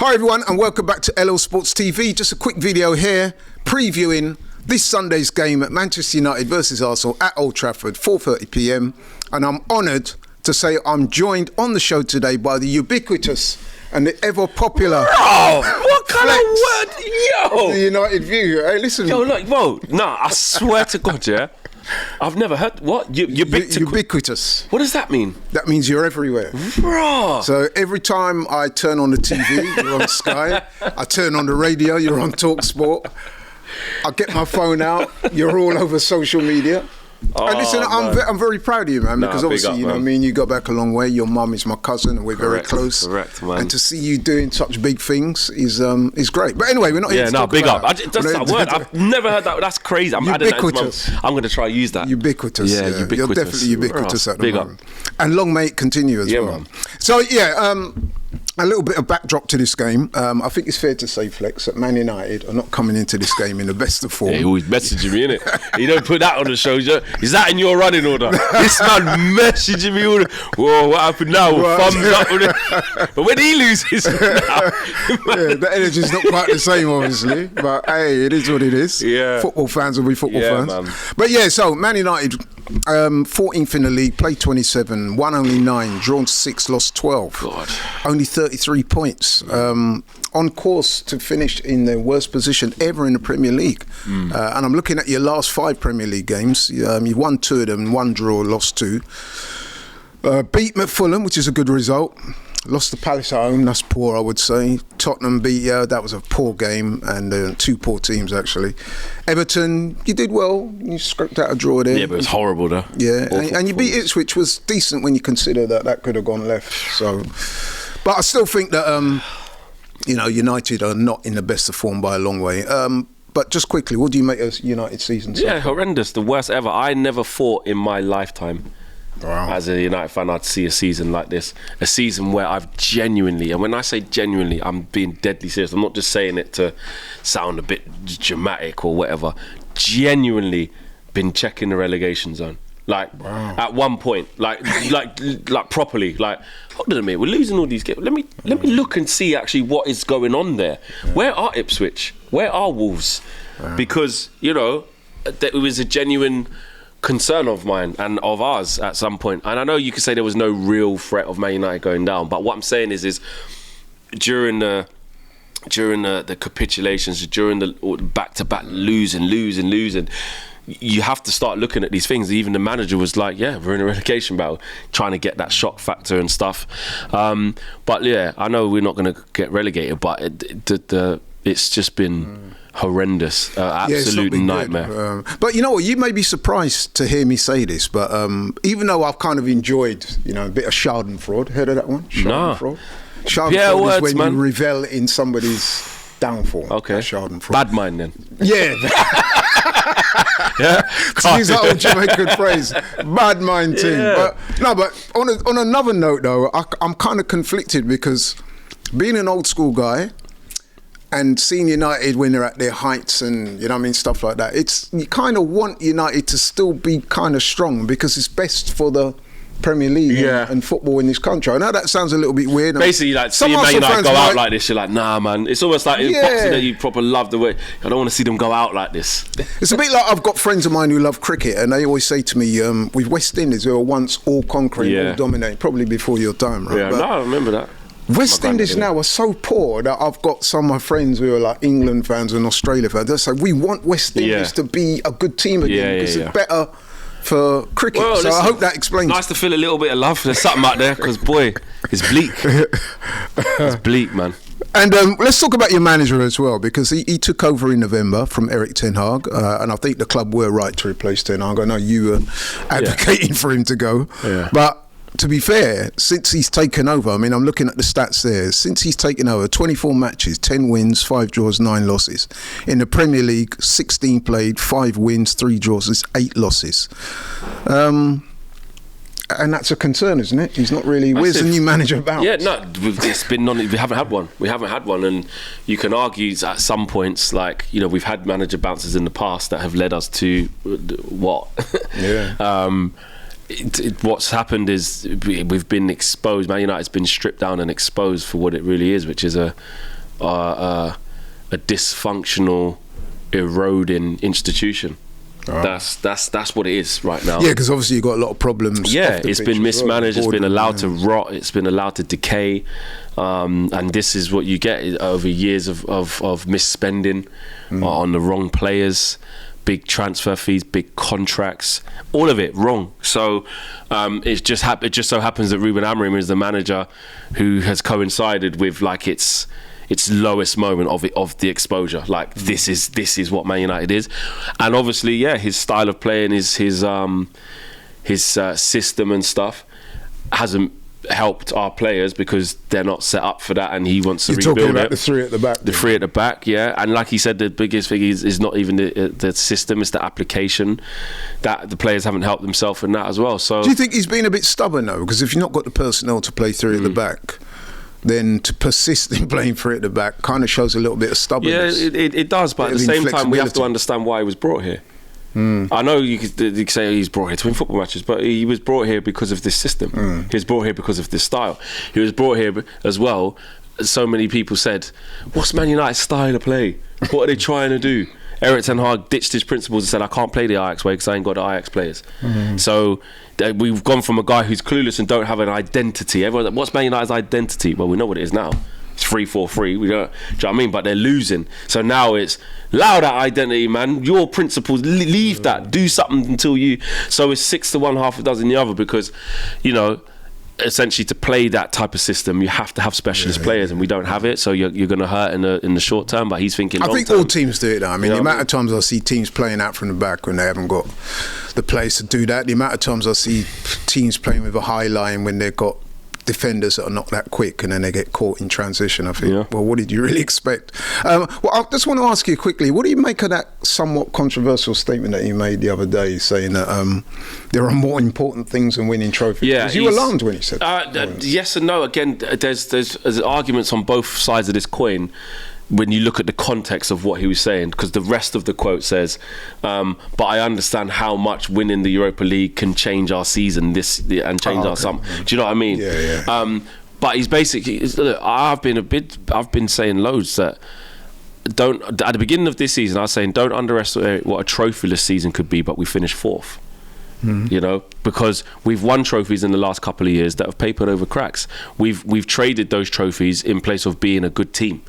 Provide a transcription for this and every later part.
Hi everyone and welcome back to LL Sports TV. Just a quick video here previewing this Sunday's game at Manchester United versus Arsenal at Old Trafford, 4:30 p.m. And I'm honoured to say I'm joined on the show today by the ubiquitous and the ever popular. Bro, what kind of word? Yo! The United View. Hey, listen. Yo, look, bro. Nah, I swear to God, yeah. I've never heard what ubiquitous. What does that mean? That means you're everywhere, bro. So every time I turn on the TV, you're on Sky. I turn on the radio, you're on TalkSport. I get my phone out, you're all over social media. And listen, I'm very proud of you, man, because obviously, you know, me and you go back a long way. Your mum is my cousin, and we're very close. Correct, man. And to see you doing such big things is great. But anyway, we're not here to talk big about up. That's that word. I've never heard that. That's crazy. I'm ubiquitous. I'm going to try to use that. Ubiquitous. Yeah, ubiquitous. You're definitely ubiquitous at the moment. Up. And long may it continue as well. Man. So, a little bit of backdrop to this game. I think it's fair to say, Flex, that Man United are not coming into this game in the best of form. Yeah, he always messaging me, innit? You don't put that on the show. Is that in your running order? This man messaging me all the... Whoa, what happened now? Thumbs up. But when he loses now... the energy's not quite the same, obviously. But, hey, it is what it is. Yeah. Football fans will be football fans. Man. But, so Man United... 14th in the league, played 27, won only 9, drawn 6, lost 12. God. Only 33 points. On course to finish in the worst position ever in the Premier League. And I'm looking at your last 5 Premier League games. You won 2 of them, 1 draw, lost 2. Beat Fulham, which is a good result. Lost to Palace at home, that's poor, I would say. Tottenham beat that was a poor game, and 2 poor teams, actually. Everton, you did well. You scraped out a draw there. Yeah, but it was horrible, though. Yeah, and you beat Ipswich, was decent when you consider that could have gone left. So, but I still think that, United are not in the best of form by a long way. But just quickly, what do you make of United season? Yeah, horrendous, the worst ever. I never thought in my lifetime, as a United fan, I'd see a season like this. A season where I've genuinely, and when I say genuinely, I'm being deadly serious. I'm not just saying it to sound a bit dramatic or whatever. Genuinely been checking the relegation zone. At one point, like properly. Like, hold on a minute, we're losing all these games. Let me look and see actually what is going on there. Yeah. Where are Ipswich? Where are Wolves? Because, it was a genuine concern of mine and of ours at some point. And I know you could say there was no real threat of Man United going down, but what I'm saying is during the capitulations, during the back-to-back losing, you have to start looking at these things. Even the manager was like, yeah, we're in a relegation battle, trying to get that shock factor and stuff. But yeah, I know we're not going to get relegated, but it's just been horrendous, absolute nightmare. But you know what, you may be surprised to hear me say this, but even though I've kind of enjoyed, a bit of Schadenfreude, heard of that one? Schadenfreude? Schadenfreude is when you revel in somebody's downfall. Okay. Schadenfreude. Bad mind then. Yeah. Yeah. To use that old Jamaican phrase, bad mind team. Yeah. But on another note though, I'm kind of conflicted because being an old school guy and seeing United when they're at their heights and stuff like that, you kind of want United to still be kind of strong because it's best for the Premier League and football in this country. I know that sounds a little bit weird. Basically, like seeing Man United go out like this, you're like, nah, man. It's almost like boxing that you proper love the way. I don't want to see them go out like this. It's a bit like I've got friends of mine who love cricket, and they always say to me, with West Indies, who were once all conquering, all dominating, probably before your time, right? Yeah, I remember that. West Indies now are so poor that I've got some of my friends who are like England fans and Australia fans. They say we want West Indies to be a good team again because it's better for cricket. Well, so listen, I hope that explains. Nice to feel a little bit of love. There's something out there because boy, it's bleak. It's bleak, man. And let's talk about your manager as well, because he took over in November from Erik ten Hag, and I think the club were right to replace ten Hag. I know you were advocating for him to go, but to be fair, since he's taken over, I mean, I'm looking at the stats there. Since he's taken over, 24 matches, 10 wins, 5 draws, 9 losses. In the Premier League, 16 played, 5 wins, 3 draws, 8 losses. And that's a concern, isn't it? He's not really... Where's the new manager about? Yeah, no, it's been we haven't had one. We haven't had one, and you can argue at some points, like, we've had manager bounces in the past that have led us to what? Yeah. What's happened is we've been exposed. Man United's been stripped down and exposed for what it really is, which is a a dysfunctional, eroding institution. Oh. That's what it is right now. Yeah, because obviously you've got a lot of problems. Yeah, it's been mismanaged, it's been allowed to rot, it's been allowed to decay, and this is what you get over years of misspending on the wrong players, big transfer fees, big contracts, all of it wrong. So it just so happens that Ruben Amorim is the manager who has coincided with like its lowest moment of the exposure. Like this is what Man United is, and obviously, his style of play and his system and stuff hasn't helped our players because they're not set up for that, and he wants to rebuild it. You're talking about the three at the back. The three at the back, yeah. And like he said, the biggest thing is not even the system; it's the application that the players haven't helped themselves in that as well. So, do you think he's been a bit stubborn though? Because if you've not got the personnel to play three at the back, then to persist in playing three at the back kind of shows a little bit of stubbornness. Yeah, it does, but at the same time, we have to understand why he was brought here. I know you could say he's brought here to win football matches, but he was brought here because of this system. He was brought here because of this style. He was brought here as well. So many people said, "What's Man United's style of play? What are they trying to do?" Erik ten Hag ditched his principles and said, "I can't play the Ajax way because I ain't got the Ajax players." So we've gone from a guy who's clueless and don't have an identity. Everyone's like, "What's Man United's identity?" Well, we know what it is now. It's 3-4-3. We don't. Do you know what I mean? But they're losing. So now it's allow that identity, man. Your principles, leave that. Do something until you. So it's 6 to 1, half a dozen the other, because, essentially to play that type of system, you have to have specialist players, and we don't have it. So you're going to hurt in the short term. But he's thinking. I think all teams do it though. I mean, the amount of times I see teams playing out from the back when they haven't got the players to do that. The amount of times I see teams playing with a high line when they've got defenders that are not that quick, and then they get caught in transition. I think, well, what did you really expect? Well, I just want to ask you quickly, what do you make of that somewhat controversial statement that you made the other day, saying that there are more important things than winning trophies? Yeah, was you alarmed when he said that? Yes and no. Again, there's arguments on both sides of this coin when you look at the context of what he was saying, because the rest of the quote says, but I understand how much winning the Europa League can change our season and change our summer. Do you know what I mean? Yeah. But he's basically, look, I've been saying loads that at the beginning of this season, I was saying don't underestimate what a trophyless season could be, but we finished fourth. Because we've won trophies in the last couple of years that have papered over cracks. We've traded those trophies in place of being a good team.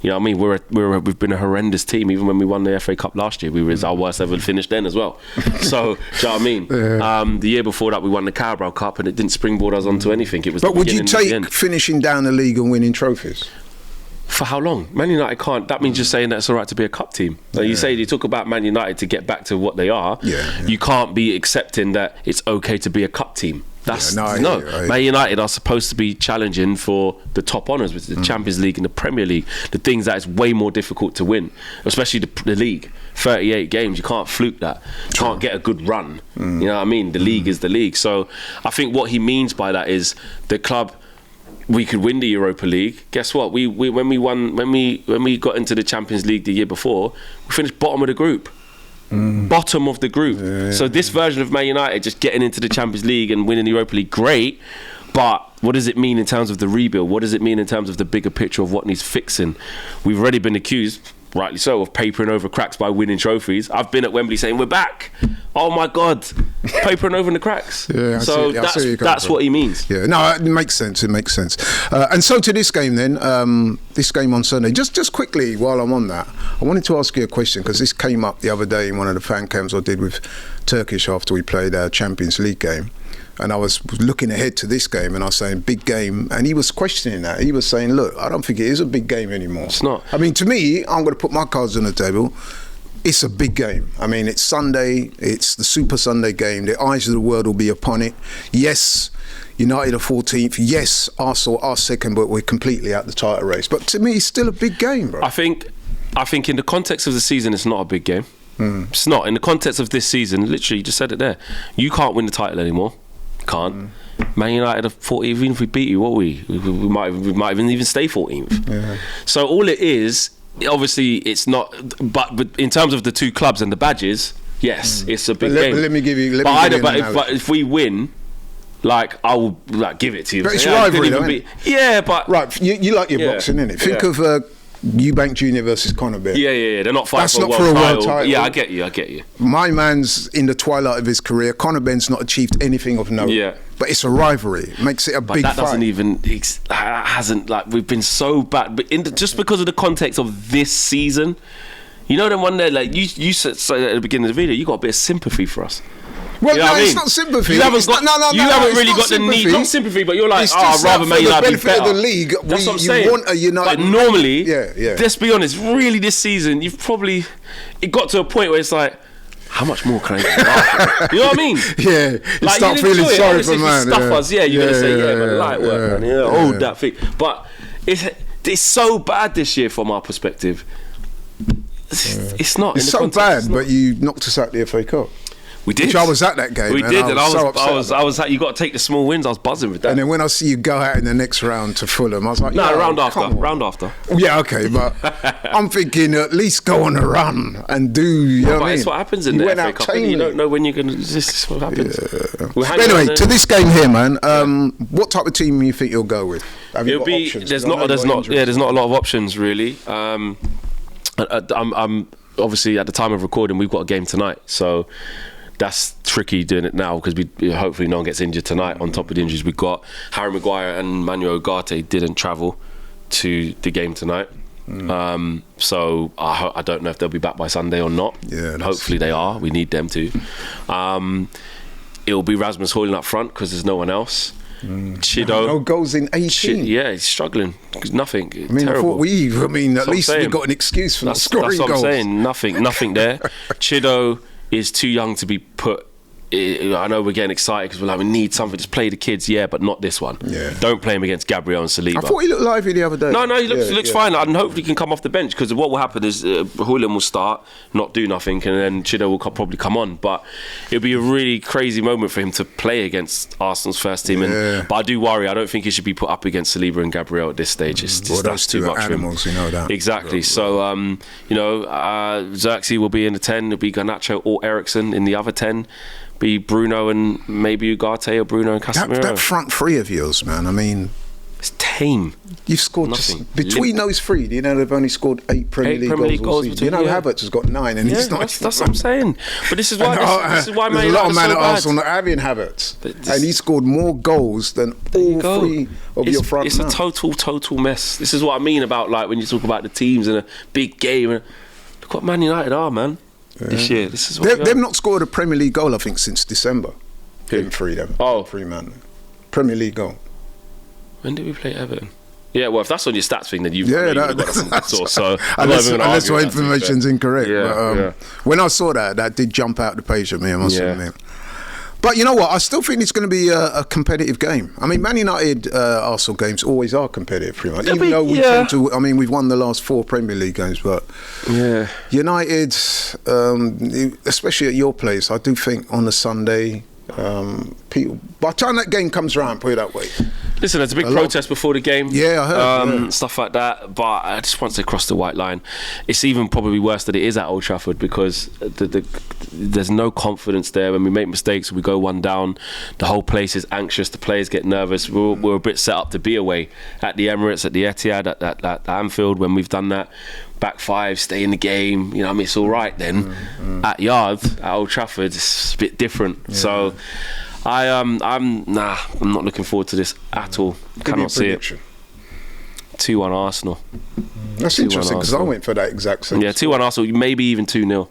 You know what I mean? We've been a horrendous team. Even when we won the FA Cup last year, we was our worst ever finish then as well. So, do you know what I mean? Yeah. The year before that, we won the Carabao Cup, and it didn't springboard us onto anything. It was. But would you take finishing down the league and winning trophies? For how long? Man United can't. That means you're saying that it's all right to be a cup team. So you talk about Man United to get back to what they are. You can't be accepting that it's okay to be a cup team. Man United are supposed to be challenging for the top honours, which is the Champions League and the Premier League, the things that is way more difficult to win, especially the league. 38 games, you can't fluke that. You can't get a good run. You know what I mean? The league is the league. So I think what he means by that is the club. We could win the Europa League. Guess what? When we got into the Champions League the year before, we finished bottom of the group. Bottom of the group. So this version of Man United just getting into the Champions League and winning the Europa League, great. But what does it mean in terms of the rebuild? What does it mean in terms of the bigger picture of what needs fixing? We've already been accused, rightly so, of papering over cracks by winning trophies. I've been at Wembley saying we're back. Oh my God, papering over the cracks. So that's what he means. Yeah, no, it makes sense. It makes sense. And so to this game then, this game on Sunday. Just quickly, while I'm on that, I wanted to ask you a question, because this came up the other day in one of the fan cams I did with Turkish after we played our Champions League game. And I was looking ahead to this game, and I was saying big game, and he was questioning that. He was saying, look, I don't think it is a big game anymore. It's not. I mean, to me, I'm going to put my cards on the table. It's a big game. I mean, it's Sunday. It's the Super Sunday game. The eyes of the world will be upon it. Yes, United are 14th. Yes, Arsenal are second, but we're completely out the title race. But to me, it's still a big game, bro. I think in the context of the season, it's not a big game. It's not. In the context of this season, literally, you just said it there. You can't win the title anymore. Can't. Man United are 14th. Even if we beat you, what we might even stay 14th. So all it is, obviously, it's not. But in terms of the two clubs and the badges, yes, it's a big game. Let me give you. But if we win, I will give it to you. But it's rivalry, though, but right. You like your boxing, innit? Think of Eubank Junior versus Conor Benn. Yeah. They're not fighting That's for not a for a world world title. title. Yeah, I get you. My man's in the twilight of his career. Conor Benn's not achieved anything of note. Yeah. But it's a rivalry. It makes it a big That fight. doesn't even hasn't like we've been so bad, but just because of the context of this season, you know, them one day like you said at the beginning of the video, you got a bit of sympathy for us. Well, you know no, what I mean? it's not sympathy. You haven't got. You haven't really got the need. Not sympathy, but you're like, it's I'd rather Man United be benefit better. of the league. That's what I'm you saying. want a United. But normally, yeah. Let's be honest. Really, this season, it got to a point where it's like, how much more can I get? You know what I mean? Yeah. You like, start you feeling enjoy sorry it. for man. Stuff us, you're gonna say, but light work, man. Hold yeah. that thing. But it's so bad this year from our perspective. It's not. It's so bad, but you knocked us out the FA Cup. We did. Which I was at that game. We did, and I was. upset. You got to take the small wins. I was buzzing with that. And then when I see you go out in the next round to Fulham, I was like, round after. Yeah, okay, but I'm thinking at least go on a run and do. You know what I mean? It's what happens in the FA Cup. You don't know when you're going to. This is what happens. Yeah. But anyway, to this game here, man. What type of team do you think you'll go with? There's not a lot of options really. I'm obviously at the time of recording, we've got a game tonight, so that's tricky doing it now because we hopefully no one gets injured tonight. On top of the injuries we've got, Harry Maguire and Manuel Ugarte didn't travel to the game tonight. So I don't know if they'll be back by Sunday or not. Hopefully they are. We need them to. It'll be Rasmus Højlund up front because there's no one else. Chido, no goals in 18. He's struggling. Nothing. I mean, terrible. at least we got an excuse for not scoring goals. That's what I'm saying. Nothing there. Chido is too young to be put. I know we're getting excited because we're like, we need something. Just play the kids, but not this one. Yeah. Don't play him against Gabriel and Saliba. I thought he looked lively the other day. No, he looks fine, and hopefully he can come off the bench because what will happen is Højlund will start, not do nothing, and then Chido will probably come on. But it'll be a really crazy moment for him to play against Arsenal's first team. But I do worry. I don't think he should be put up against Saliba and Gabriel at this stage. That's too much animals, for him. You know that. Exactly. So Xerxes will be in the 10. It'll be Garnacho or Eriksen in the other 10. Be Bruno and maybe Ugarte or Bruno and Casemiro. That front three of yours, man. I mean, it's tame. You've scored just between those three. Do you know they've only scored 8 Premier League goals? You know, Havertz has got 9, and he's not. That's what I'm saying. But this is why. This is why there's a lot of man at Arsenal not having Havertz, and he scored more goals than all 3 of your front. It's a total mess. This is what I mean about like when you talk about the teams in a big game. Look what Man United are, man. This year, this is what they've not scored a Premier League goal, I think, since December. Them 3 man. Premier League goal. When did we play Everton? Yeah, well, if that's on your stats thing, then you've got some source. So unless my information's incorrect. Yeah, when I saw that did jump out the page at me, I must admit. But you know what? I still think it's going to be a competitive game. I mean, Man United, Arsenal games always are competitive, pretty much. Even though we tend to, I mean, we've won the last 4 Premier League games, but United, especially at your place, I do think on a Sunday, people. By the time that game comes around, put it that way. Listen, there's a big protest before the game. Yeah, I heard. Stuff like that. But just once they cross the white line, it's even probably worse that it is at Old Trafford because there's no confidence there. When we make mistakes, we go one down. The whole place is anxious. The players get nervous. We're a bit set up to be away at the Emirates, at the Etihad, at Anfield. When we've done that, back 5, stay in the game. You know, I mean, it's all right then. At Yard, at Old Trafford, it's a bit different. Yeah. So. I'm not looking forward to this at all. Cannot see it. 2-1 Arsenal. That's interesting because I went for that exact same. Yeah, 2-1 Arsenal, maybe even 2-0.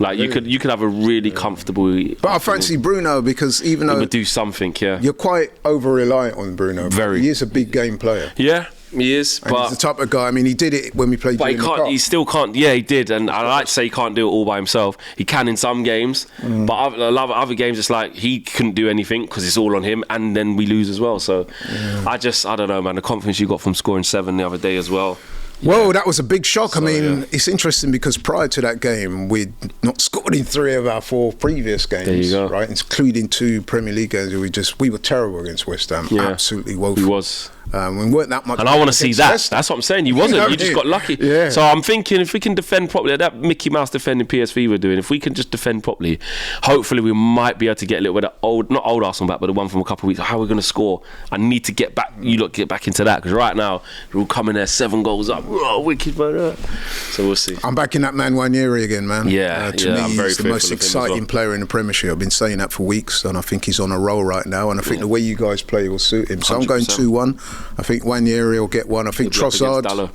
Like you could have a really comfortable. But I fancy Bruno because even though he would do something, you're quite over reliant on Bruno. Very. He is a big game player. Yeah. He is, and he's the type of guy. I mean, he did it when we played. But he still can't. Yeah, he did, and I like to say he can't do it all by himself. He can in some games, but I love other games. It's like he couldn't do anything because it's all on him, and then we lose as well. So, I don't know, man. The confidence you got from scoring 7 the other day as well. Well, that was a big shock. So, I mean, it's interesting because prior to that game, we'd not scored in 3 of our 4 previous games. There you go. Right, including 2 Premier League games. We were terrible against West Ham. Absolutely woeful. He was. We weren't that much. And I want to see that. Leicester. That's what I'm saying. You wasn't. You just got lucky. Yeah. So I'm thinking if we can defend properly, that Mickey Mouse defending PSV we're doing, if we can just defend properly, hopefully we might be able to get a little bit of not old Arsenal back, but the one from a couple of weeks. How are we going to score? I need to get back. Get back into that, because right now we're all coming there 7 goals up. Oh, wicked, man. So we'll see. I'm back in that man Wanyeri again, man. Yeah. To me, I'm very he's the most exciting player in the Premiership. I've been saying that for weeks, and I think he's on a roll right now. And I think the way you guys play will suit him. So 100%. I'm going 2-1. I think Wanyeri will get one. I think Trossard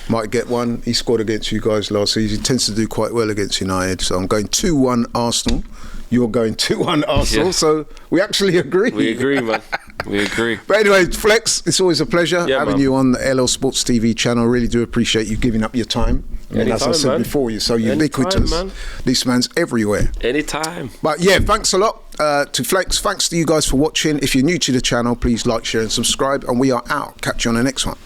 might get one. He scored against you guys last season. He tends to do quite well against United. So I'm going 2-1 Arsenal. You're going 2-1 Arsenal. So we actually agree. We agree, man. We agree. But anyway, Flex, it's always a pleasure having you on the LL Sports TV channel. Really do appreciate you giving up your time. As I said before, you're so ubiquitous. This man's everywhere. Anytime. But yeah, thanks a lot to Flex. Thanks to you guys for watching. If you're new to the channel, please like, share and subscribe. And we are out. Catch you on the next one.